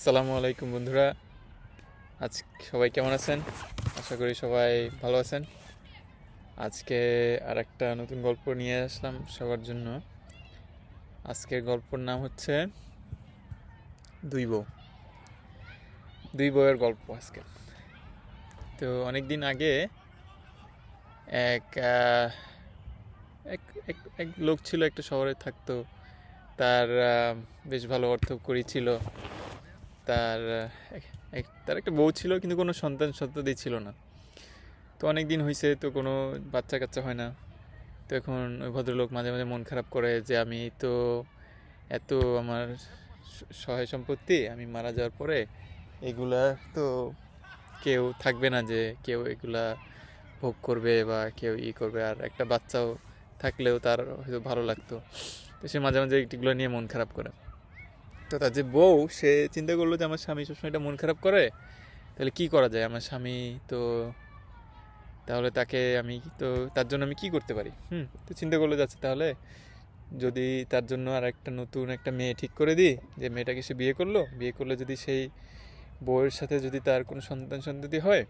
আসসালামু আলাইকুম বন্ধুরা। আজ সবাই কেমন আছেন? আশা করি সবাই ভালো আছেন। আজকে আর একটা নতুন গল্প নিয়ে আসলাম সবার জন্য। আজকের গল্পর নাম হচ্ছে দুই বউ। দুই বউয়ের গল্প আজকে। তো অনেক দিন আগে এক আহ, এক এক এক লোক ছিল, একটা শহরে থাকতো। তার বেশ ভালো অর্থকড়ি ছিল। তার তার একটা বউ ছিল, কিন্তু কোনো সন্তান সন্ততি ছিল না। তো অনেক দিন হয়েছে, তো কোনো বাচ্চা কাচ্চা হয় না। তো এখন ওই ভদ্রলোক মাঝে মাঝে মন খারাপ করে যে আমি তো এত আমার সহায় সম্পত্তি, আমি মারা যাওয়ার পরে এগুলা তো কেউ থাকবে না, যে কেউ এগুলা ভোগ করবে বা কেউ করবে, আর একটা বাচ্চাও থাকলেও তার হয়তো ভালো লাগতো। তো সে মাঝে মাঝে এগুলো নিয়ে মন খারাপ করে। তো তার যে বউ, সে চিন্তা করলো যে আমার স্বামী সবসময় এটা মন খারাপ করে, তাহলে কি করা যায়? আমার স্বামী তো, তাহলে তাকে আমি তো, তার জন্য আমি কি করতে পারি? তো চিন্তা করলো যাচ্ছে, তাহলে যদি তার জন্য আর একটা নতুন একটা মেয়ে ঠিক করে দিই, যে মেয়েটাকে সে বিয়ে করলে যদি সেই বউয়ের সাথে যদি তার কোনো সন্তান সন্ততি হয়,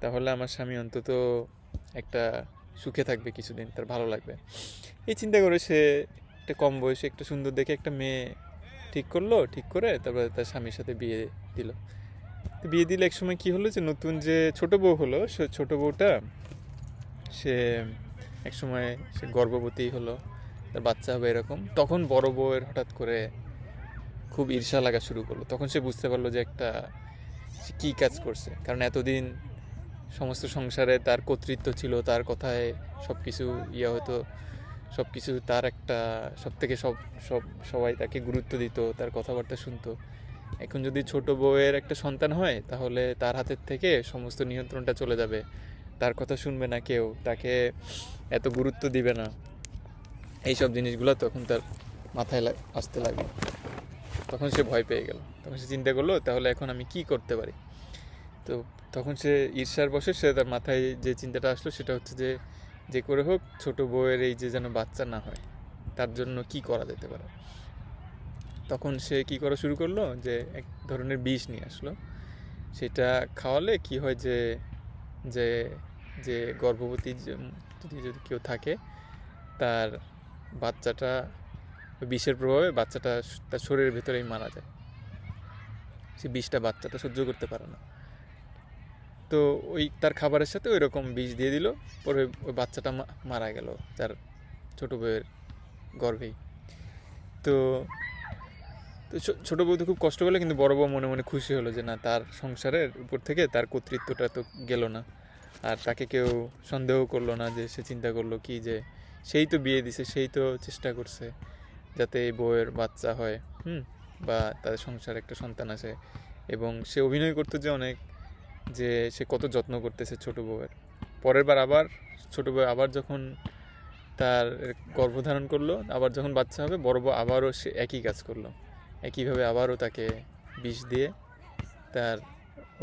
তাহলে আমার স্বামী অন্তত একটা সুখে থাকবে কিছুদিন, তার ভালো লাগবে। এই চিন্তা করে সে একটা কম বয়সে একটা সুন্দর দেখে একটা মেয়ে ঠিক করে তারপরে তার স্বামীর সাথে বিয়ে দিল। তো বিয়ে দিলে এক সময় কি হলো, যে নতুন যে ছোট বউ হলো, সে ছোট বউটা সে এক সময় সে গর্ভবতী হলো, তার বাচ্চা হবে এরকম। তখন বড় বউয়ের হঠাৎ করে খুব ঈর্ষা লাগা শুরু করলো। তখন সে বুঝতে পারলো যে একটা সে কী কাজ করছে, কারণ এতদিন সমস্ত সংসারে তার কর্তৃত্ব ছিল, তার কথায় সব কিছু হতো, সব কিছু তার একটা সব থেকে সব সব সবাই তাকে গুরুত্ব দিত, তার কথাবার্তা শুনতো। এখন যদি ছোট বউয়ের একটা সন্তান হয়, তাহলে তার হাতের থেকে সমস্ত নিয়ন্ত্রণটা চলে যাবে, তার কথা শুনবে না কেউ, তাকে এত গুরুত্ব দিবে না। এইসব জিনিসগুলো তখন তার মাথায় আসতে লাগলো। তখন সে ভয় পেয়ে গেল। তখন সে চিন্তা করলো, তাহলে এখন আমি কি করতে পারি? তো তখন সে ঈর্ষার বশে সে তার মাথায় যে চিন্তাটা আসলো সেটা হচ্ছে যে, যে করে হোক ছোট বউয়ের এই যে যেন বাচ্চা না হয়, তার জন্য কি করা যেতে পারে। তখন সে কি করা শুরু করলো, যে এক ধরনের বিষ নিয়ে আসলো। সেটা খাওয়ালে কি হয়, যে যে যে গর্ভবতী যদি যদি কেউ থাকে, তার বাচ্চাটা বিষের প্রভাবে বাচ্চাটা তার শরীরের ভেতরেই মারা যায়। সে বিষটা বাচ্চাটা সহ্য করতে পারে না। তো ওই তার খাবারের সাথে ওই রকম বিষ দিয়ে দিল। পরে ওই বাচ্চাটা মারা গেল তার ছোট বউয়ের গর্ভেই। তো তো ছোট বউ তো খুব কষ্ট পেলো, কিন্তু বড় বউ মনে মনে খুশি হলো যে না, তার সংসারের উপর থেকে তার কর্তৃত্বটা তো গেল না, আর তাকে কেউ সন্দেহ করলো না। যে সে চিন্তা করলো কি, যে সেই তো বিয়ে দিছে, সেই তো চেষ্টা করছে যাতে এই বউয়ের বাচ্চা হয়, বা তাদের সংসারে একটা সন্তান আসে। এবং সে অভিনয় করতো যে অনেক, যে সে কত যত্ন করতেছে ছোট বউয়ের। পরের বার আবার ছোট বউ আবার যখন তার গর্ভধারণ করলো, আবার যখন বাচ্চা হবে, বড় বউ আবারও সে একই কাজ করলো। একইভাবে আবারও তাকে বিষ দিয়ে তার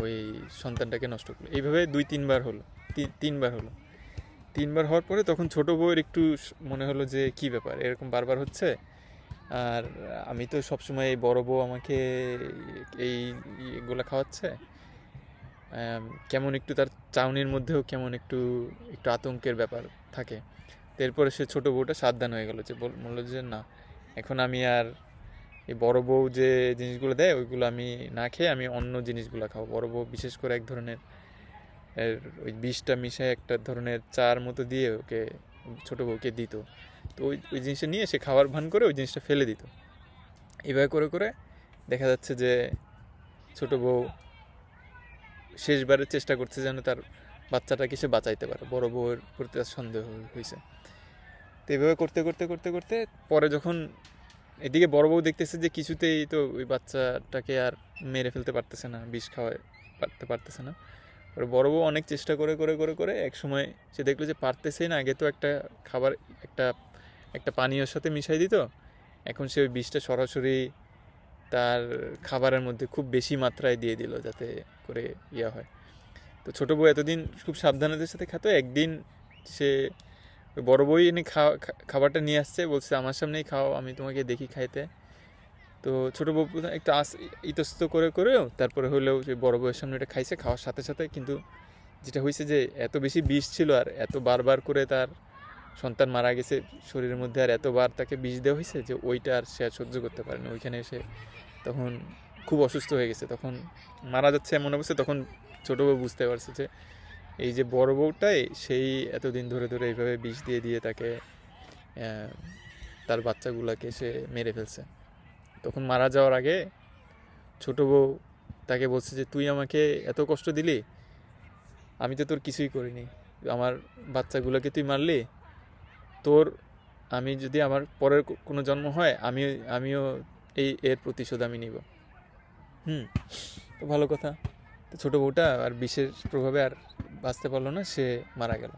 ওই সন্তানটাকে নষ্ট করলো। এইভাবে দুই তিনবার হলো, তিনবার হলো। তিনবার হওয়ার পরে তখন ছোট বউয়ের একটু মনে হলো যে কি ব্যাপার, এরকম বারবার হচ্ছে। আর আমি তো সবসময় এই বড় বউ আমাকে এই এগুলো খাওয়াচ্ছে, কেমন একটু তার চাউনির মধ্যেও কেমন একটু একটু আতঙ্কের ব্যাপার থাকে। এরপরে সে ছোট বউটা সাবধান হয়ে গেল, যে বললো যে না, এখন আমি আর এই বড় বউ যে জিনিসগুলো দেয় ওইগুলো আমি না খেয়ে আমি অন্য জিনিসগুলো খাবো। বড় বউ বিশেষ করে এক ধরনের ওই বিষটা মিশায় একটা ধরনের চার মতো দিয়ে ওকে, ছোট বউকে দিত। তো ওই ওই জিনিসটা নিয়ে সে খাবার ভান করে ওই জিনিসটা ফেলে দিত। এইভাবে করে করে দেখা যাচ্ছে যে ছোট বউ শেষবারের চেষ্টা করছে যেন তার বাচ্চাটাকে সে বাঁচাইতে পারে। বড় বউয়ের প্রতি তার সন্দেহ হয়েছে। তো এইভাবে করতে করতে করতে করতে পরে যখন এদিকে বড় বউ দেখতেছে যে কিছুতেই তো ওই বাচ্চাটাকে আর মেরে ফেলতে পারতেছে না, বিষ খাওয়ায় পারতেছে না। পরে বড় বউ অনেক চেষ্টা করে করে করে করে এক সময় সে দেখলো যে পারতেছেই না। আগে তো একটা খাবার একটা একটা পানীয়র সাথে মিশাই দিত, এখন সে ওই বিষটা সরাসরি তার খাবারের মধ্যে খুব বেশি মাত্রায় দিয়ে দিল, যাতে করে হয়। তো ছোটো বউ এতদিন খুব সাবধানতার সাথে খেত। একদিন সে বড় বউই এনে খাবারটা নিয়ে আসছে, বলছে আমার সামনেই খাও, আমি তোমাকে দেখি খাইতে। তো ছোটো বউ একটু ইতস্ত করেও তারপরে হলেও যে বড় বউয়ের সামনে এটা খাইছে, খাওয়ার সাথে সাথে কিন্তু যেটা হয়েছে যে এত বেশি বিষ ছিল আর এত বারবার করে তার সন্তান মারা গেছে শরীরের মধ্যে, আর এতবার তাকে বিষ দেওয়া হয়েছে যে ওইটা আর সে সহ্য করতে পারেনি। ওইখানে এসে তখন খুব অসুস্থ হয়ে গেছে, তখন মারা যাচ্ছে এমন অবস্থা। তখন ছোটো বউ বুঝতে পারছে যে এই যে বড় বউটাই সেই এতদিন ধরে ধরে এইভাবে বিষ দিয়ে দিয়ে তাকে তার বাচ্চাগুলোকে সে মেরে ফেলছে। তখন মারা যাওয়ার আগে ছোটো বউ তাকে বলছে যে তুই আমাকে এত কষ্ট দিলি, আমি তো তোর কিছুই করিনি, আমার বাচ্চাগুলোকে তুই মারলি, তোর আমি যদি আমার পরের কোনো জন্ম হয় আমিও এর প্রতিশোধ আমি নিব। তো ভালো কথা। তো ছোটো বউটা আর বিশেষ প্রভাবে আর বাঁচতে পারলো না, সে মারা গেল।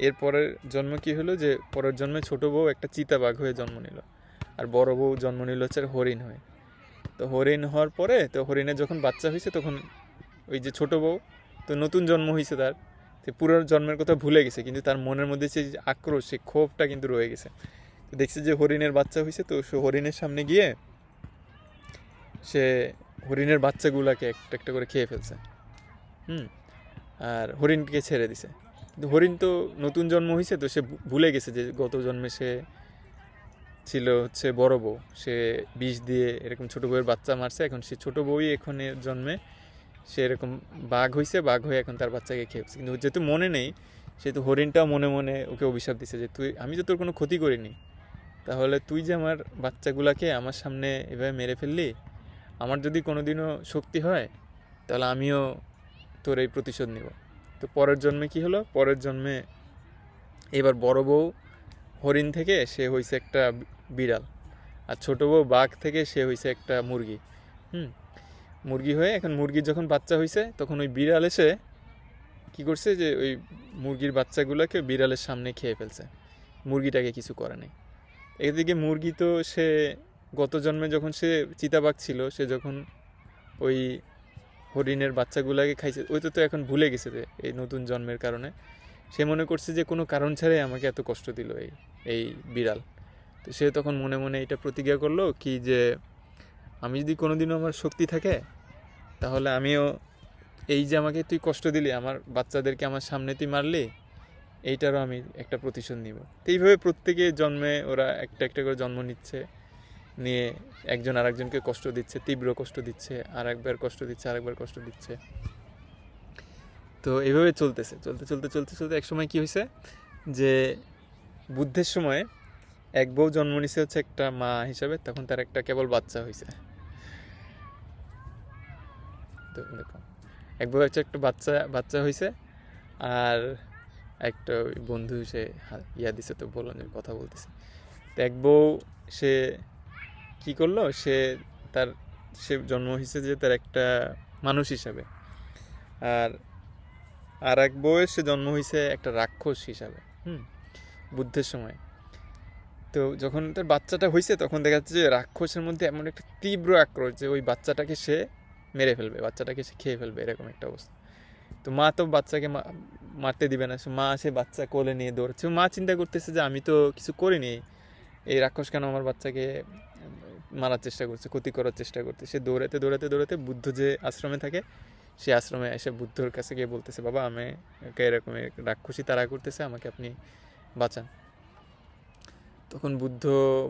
এর পরের জন্ম কি হলো যে পরের জন্মে ছোটো বউ একটা চিতাবাঘ হয়ে জন্ম নিল, আর বড় বউ জন্ম নিল হচ্ছে হরিণ হয়ে। তো হরিণ হওয়ার পরে তো হরিণের যখন বাচ্চা হয়েছে তখন ওই যে ছোটো বউ তো নতুন জন্ম হয়েছে, তার সে পুরো জন্মের কথা ভুলে গেছে, কিন্তু তার মনের মধ্যে সেই আক্রোশ, সেই ক্ষোভটা কিন্তু রয়ে গেছে। তো দেখছে যে হরিণের বাচ্চা হয়েছে, তো সে হরিণের সামনে গিয়ে সে হরিণের বাচ্চাগুলাকে একটা একটা করে খেয়ে ফেলছে। আর হরিণকে ছেড়ে দিছে। কিন্তু হরিণ তো নতুন জন্ম হয়েছে, তো সে ভুলে গেছে যে গত জন্মে সে ছিল হচ্ছে বড় বউ, সে বিষ দিয়ে এরকম ছোটো বউয়ের বাচ্চা মারছে। এখন সে ছোটো বউই এখন এর জন্মে সে এরকম বাঘ হয়েছে, বাঘ হয়ে এখন তার বাচ্চাকে খেয়েছে। কিন্তু যেহেতু মনে নেই, সেহেতু হরিণটাও মনে মনে ওকে অভিশাপ দিছে যে আমি তো তোর কোনো ক্ষতি করিনি, তাহলে তুই যে আমার বাচ্চাগুলাকে আমার সামনে এভাবে মেরে ফেললি, আমার যদি কোনো দিনও শক্তি হয় তাহলে আমিও তোর এই প্রতিশোধ নিব। তো পরের জন্মে কি হলো, পরের জন্মে এবার বড় বউ হরিণ থেকে সে হয়েছে একটা বিড়াল, আর ছোটো বউ বাঘ থেকে সে হয়েছে একটা মুরগি। মুরগি হয়ে এখন মুরগির যখন বাচ্চা হয়েছে তখন ওই বিড়াল এসে কী করছে যে ওই মুরগির বাচ্চাগুলোকে বিড়ালের সামনে খেয়ে ফেলছে, মুরগিটাকে কিছু করে নাই। এদিকে মুরগি তো সে গত জন্মে যখন সে চিতাবাঘ ছিল, সে যখন ওই হরিণের বাচ্চাগুলোকে খাইছে, ওই তো এখন ভুলে গেছে যে এই নতুন জন্মের কারণে সে মনে করছে যে কোনো কারণ ছাড়াই আমাকে এত কষ্ট দিল এই বিড়াল। তো সে তখন মনে মনে এটা প্রতিজ্ঞা করলো কি যে আমি যদি কোনোদিনও আমার শক্তি থাকে তাহলে আমিও এই যে আমাকে তুই কষ্ট দিলি, আমার বাচ্চাদেরকে আমার সামনে তুই মারলি, এইটারও আমি একটা প্রতিশোধ নিব। তো এইভাবে প্রত্যেকে জন্মে ওরা একটা একটা করে জন্ম নিচ্ছে, নিয়ে একজন আরেকজনকে কষ্ট দিচ্ছে, তীব্র কষ্ট দিচ্ছে, আর একবার কষ্ট দিচ্ছে, আরেকবার কষ্ট দিচ্ছে। তো এইভাবে চলতেছে, চলতে চলতে চলতে চলতে এক সময় কী হয়েছে যে বুদ্ধের সময় এক বউ জন্ম নিছে হচ্ছে একটা মা হিসাবে, তখন তার একটা কেবল বাচ্চা হয়েছে। তো দেখো এক বউ হচ্ছে একটা বাচ্চা হয়েছে, আর একটা বন্ধু সে ইয়া দিছে, তো বললাম যে কথা বলতেছে। তো এক বউ সে কি করলো, সে জন্ম হয়েছে যে তার একটা মানুষ হিসাবে, আর এক বউয়ের সে জন্ম হয়েছে একটা রাক্ষস হিসাবে বুদ্ধের সময়। তো যখন তার বাচ্চাটা হয়েছে তখন দেখা যাচ্ছে যে রাক্ষসের মধ্যে এমন একটা তীব্র আক্রোশ যে ওই বাচ্চাটাকে সে মেরে ফেলবে, বাচ্চাটাকে সে খেয়ে ফেলবে, এরকম একটা অবস্থা। তো মা তো বাচ্চাকে মারতে দিবে না, মা সে বাচ্চা কোলে নিয়ে দৌড়াচ্ছে। মা চিন্তা করতেছে যে আমি তো কিছু করিনি, এই রাক্ষস কেন আমার বাচ্চাকে মারার চেষ্টা করছে, ক্ষতি করার চেষ্টা করছে। সে দৌড়াতে দৌড়াতে দৌড়াতে বুদ্ধ যে আশ্রমে থাকে সে আশ্রমে এসে বুদ্ধর কাছে গিয়ে বলতেছে, বাবা আমাকে এরকম রাক্ষসী তাড়া করতেছে, আমাকে আপনি বাঁচান। তখন বুদ্ধ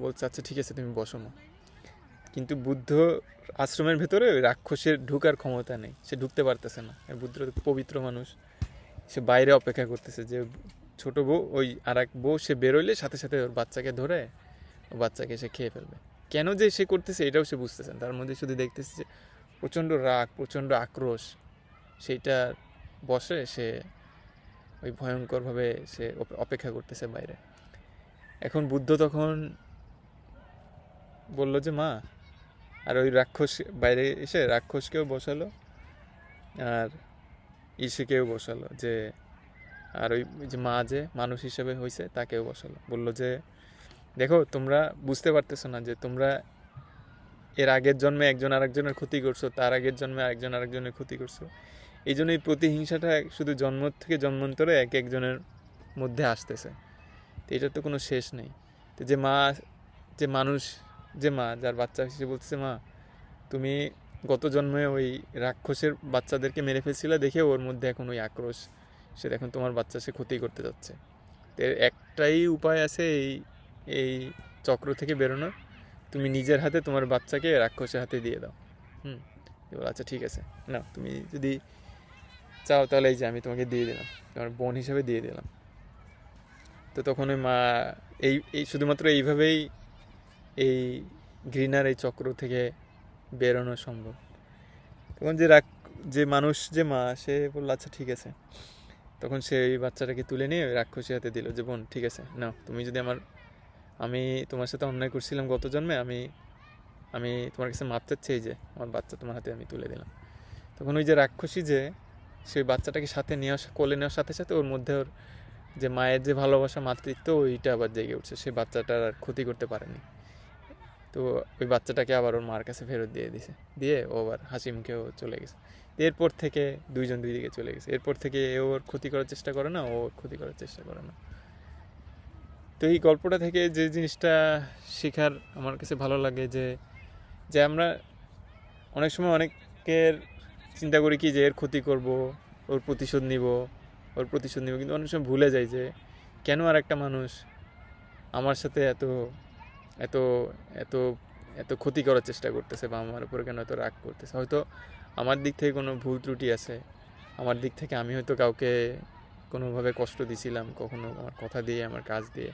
বলছে আচ্ছা ঠিক আছে তুমি বসো মা। কিন্তু বুদ্ধ আশ্রমের ভেতরে ওই রাক্ষসের ঢুকার ক্ষমতা নেই, সে ঢুকতে পারতেছে না। বুদ্ধ পবিত্র মানুষ, সে বাইরে অপেক্ষা করতেছে যে ছোট বউ ওই আর এক বউ সে বেরোইলে সাথে সাথে ওর বাচ্চাকে ধরে ও বাচ্চাকে সে খেয়ে ফেলবে। কেন যে সে করতেছে এটাও সে বুঝতেছেন, তার মধ্যে শুধু দেখতেছে যে প্রচণ্ড রাগ, প্রচণ্ড আক্রোশ, সেইটা বসে সে ওই ভয়ঙ্করভাবে সে অপেক্ষা করতেছে বাইরে। এখন বুদ্ধ তখন বলল যে মা, আর ওই রাক্ষস বাইরে এসে রাক্ষসকেও বসালো আর ঈশিকেও বসালো, যে আর ওই যে মা যে মানুষ হিসেবে হয়েছে তাকেও বসালো। বললো যে দেখো তোমরা বুঝতে পারতেছো না যে তোমরা এর আগের জন্মে একজন আরেকজনের ক্ষতি করছো, তার আগের জন্মে আরেকজন আরেকজনের ক্ষতি করছো। এই জন্য এই প্রতিহিংসাটা শুধু জন্ম থেকে জন্মান্তরে এক একজনের মধ্যে আসতেছে। তো এটার তো কোনো শেষ নেই। তো যে মা যে যে মা, যার বাচ্চা সে বলতেছে, মা তুমি গত জন্মে ওই রাক্ষসের বাচ্চাদেরকে মেরে ফেলছিলে দেখে ওর মধ্যে এখন ওই আক্রোশ, সে এখন তোমার বাচ্চা সে ক্ষতি করতে যাচ্ছে। তো এর একটাই উপায় আছে এই এই চক্র থেকে বেরোনোর, তুমি নিজের হাতে তোমার বাচ্চাকে রাক্ষসের হাতে দিয়ে দাও। এবার আচ্ছা ঠিক আছে, না তুমি যদি চাও তাহলে এই যে আমি তোমাকে দিয়ে দিলাম, তোমার বোন হিসেবে দিয়ে দিলাম। তো তখন ওই মা এই এই শুধুমাত্র এইভাবেই এই ঘৃণার এই চক্র থেকে বেরোনো সম্ভব। তখন যে মানুষ, যে মা, সে বললো আচ্ছা ঠিক আছে। তখন সে এই বাচ্চাটাকে তুলে নিয়ে রাক্ষসী হাতে দিল, যে বোন ঠিক আছে নাও, তুমি যদি আমি তোমার সাথে অন্যায় করছিলাম গত জন্মে, আমি আমি তোমার কাছে মাপ চাচ্ছি, এই যে আমার বাচ্চা তোমার হাতে আমি তুলে দিলাম। তখন ওই যে রাক্ষসী, যে সেই বাচ্চাটাকে সাথে কোলে নেওয়ার সাথে সাথে ওর মধ্যে ওর যে মায়ের যে ভালোবাসা, মাতৃত্ব, ওইটা আবার জেগে উঠছে। সেই বাচ্চাটার আর ক্ষতি করতে পারেনি। তো ওই বাচ্চাটাকে আবার ওর মার কাছে ফেরত দিয়ে ও আবার হাসি মুখেও চলে গেছে। এরপর থেকে দুইজন দুই দিকে চলে গেছে। এরপর থেকে এ ওর ক্ষতি করার চেষ্টা করে না, ও ওর ক্ষতি করার চেষ্টা করে না। তো এই গল্পটা থেকে যে জিনিসটা শেখার আমার কাছে ভালো লাগে, যে যে আমরা অনেক সময় অনেকের চিন্তা করি কি যে এর ক্ষতি করব, ওর প্রতিশোধ নিব, কিন্তু অনেক সময় ভুলে যাই যে কেন আর একটা মানুষ আমার সাথে এত এত এত এত ক্ষতি করার চেষ্টা করতেছে, বা আমার উপরে কেন এত রাগ করতেছে। হয়তো আমার দিক থেকে কোনো ভুল ত্রুটি আছে, আমার দিক থেকে আমি হয়তো কাউকে কোনোভাবে কষ্ট দিছিলাম, কখনো আমার কথা দিয়ে, আমার কাজ দিয়ে,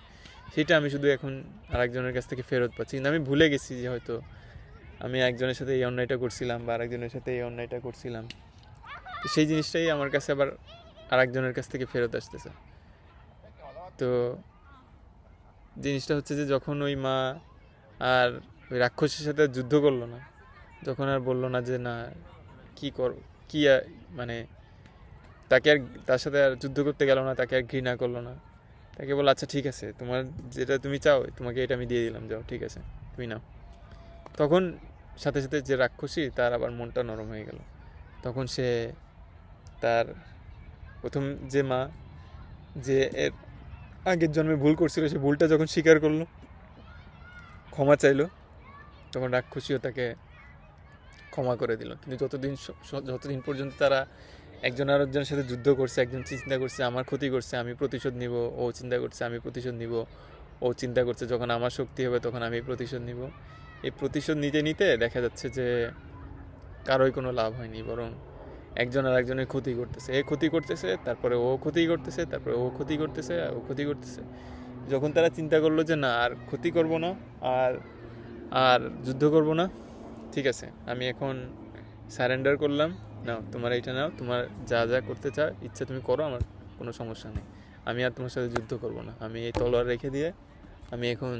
সেটা আমি শুধু এখন আরেকজনের কাছ থেকে ফেরত পাচ্ছি। কিন্তু আমি ভুলে গেছি যে হয়তো আমি একজনের সাথে এই অন্যায়টা করছিলাম, বা আরেকজনের সাথে এই অন্যায়টা করছিলাম। তো সেই জিনিসটাই আমার কাছে আবার আরেকজনের কাছ থেকে ফেরত আসতেছে। তো জিনিসটা হচ্ছে যে যখন ওই মা আর ওই রাক্ষসের সাথে যুদ্ধ করলো না, যখন আর বললো না যে না কী মানে তাকে আর তার সাথে আর যুদ্ধ করতে গেল না, তাকে আর ঘৃণা করলো না, তাকে বললো আচ্ছা ঠিক আছে, তোমার যেটা তুমি চাও তোমাকে এটা আমি দিয়ে দিলাম, যাও ঠিক আছে তুমি নাও। তখন সাথে সাথে যে রাক্ষসী, তার আবার মনটা নরম হয়ে গেল। তখন সে তার প্রথম যে মা, যে এর আগের জন্মে ভুল করছিল, সে ভুলটা যখন স্বীকার করলো, ক্ষমা চাইলো, তখন রাক্ষসীও তাকে ক্ষমা করে দিল। কিন্তু যতদিন পর্যন্ত তারা একজন আরেকজনের সাথে যুদ্ধ করছে, একজন চিন্তা করছে আমার ক্ষতি করছে, আমি প্রতিশোধ নিব, ও চিন্তা করছে আমি প্রতিশোধ নিব, ও চিন্তা করছে যখন আমার শক্তি হবে তখন আমি প্রতিশোধ নিব, এই প্রতিশোধ নিতে নিতে দেখা যাচ্ছে যে কারোই কোনো লাভ হয়নি, বরং একজন আর একজনের ক্ষতি করতেছে। এ ক্ষতি করতেছে, তারপরে ও ক্ষতি করতেছে, তারপরে ও ক্ষতি করতেছে, ও ক্ষতি করতেছে। যখন তারা চিন্তা করলো যে না আর ক্ষতি করব না, আর আর যুদ্ধ করব না, ঠিক আছে আমি এখন সারেন্ডার করলাম, নাও তোমার এইটা নাও, তোমার যা যা করতে চাও ইচ্ছা তুমি করো, আমার কোনো সমস্যা নেই, আমি আর তোমার সাথে যুদ্ধ করব না, আমি এই তলোয়ার রেখে দিয়ে আমি এখন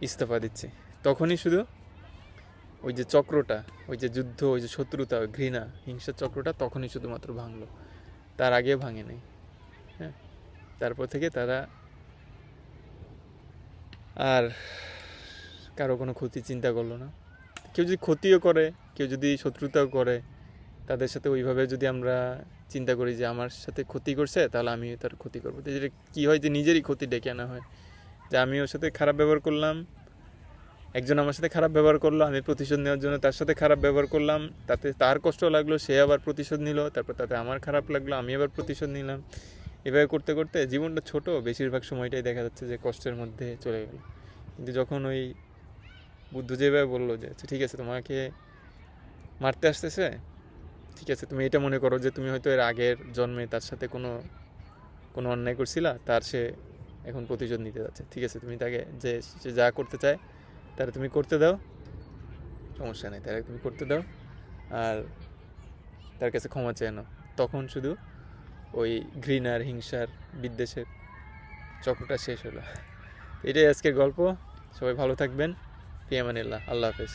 ইস্তফা দিচ্ছি। তখনই শুধু ওই যে চক্রটা, ওই যে যুদ্ধ, ওই যে শত্রুতা, ওই ঘৃণা, হিংসার চক্রটা তখনই শুধুমাত্র ভাঙলো, তার আগে ভাঙে নাই। হ্যাঁ, তারপর থেকে তারা আর কারো কোনো ক্ষতি চিন্তা করলো না। কেউ যদি ক্ষতিও করে, কেউ যদি শত্রুতাও করে, তাদের সাথে ওইভাবে যদি আমরা চিন্তা করি যে আমার সাথে ক্ষতি করছে তাহলে আমি তার ক্ষতি করবো, তো যেটা কী হয় যে নিজেরই ক্ষতি ডেকে আনা হয়। যে আমি ওর সাথে খারাপ ব্যবহার করলাম, একজন আমার সাথে খারাপ ব্যবহার করলো, আমি প্রতিশোধ নেওয়ার জন্য তার সাথে খারাপ ব্যবহার করলাম, তাতে তার কষ্ট লাগলো, সে আবার প্রতিশোধ নিল, তারপর তাতে আমার খারাপ লাগলো, আমি আবার প্রতিশোধ নিলাম। এভাবে করতে করতে জীবনটা ছোট, বেশিরভাগ সময়টাই দেখা যাচ্ছে যে কষ্টের মধ্যে চলে গেল। কিন্তু যখন ওই বুদ্ধ যেভাবে বললো যে আচ্ছা ঠিক আছে তোমাকে মারতে আসতেছে, ঠিক আছে তুমি এটা মনে করো যে তুমি হয়তো এর আগের জন্মে তার সাথে কোনো কোনো অন্যায় করছিলা, তার সে এখন প্রতিশোধ নিতে যাচ্ছে, ঠিক আছে তুমি তাকে যে সে যা করতে চায় তারা তুমি করতে দাও, সমস্যা নেই, তারা তুমি করতে দাও, আর তার কাছে ক্ষমা চেয়ে নাও। তখন শুধু ওই ঘৃণার, হিংসার, বিদ্বেষের চক্রটা শেষ হলো। এটাই আজকের গল্প। সবাই ভালো থাকবেন। ফি আমানিল্লাহ। আল্লাহ হাফেজ।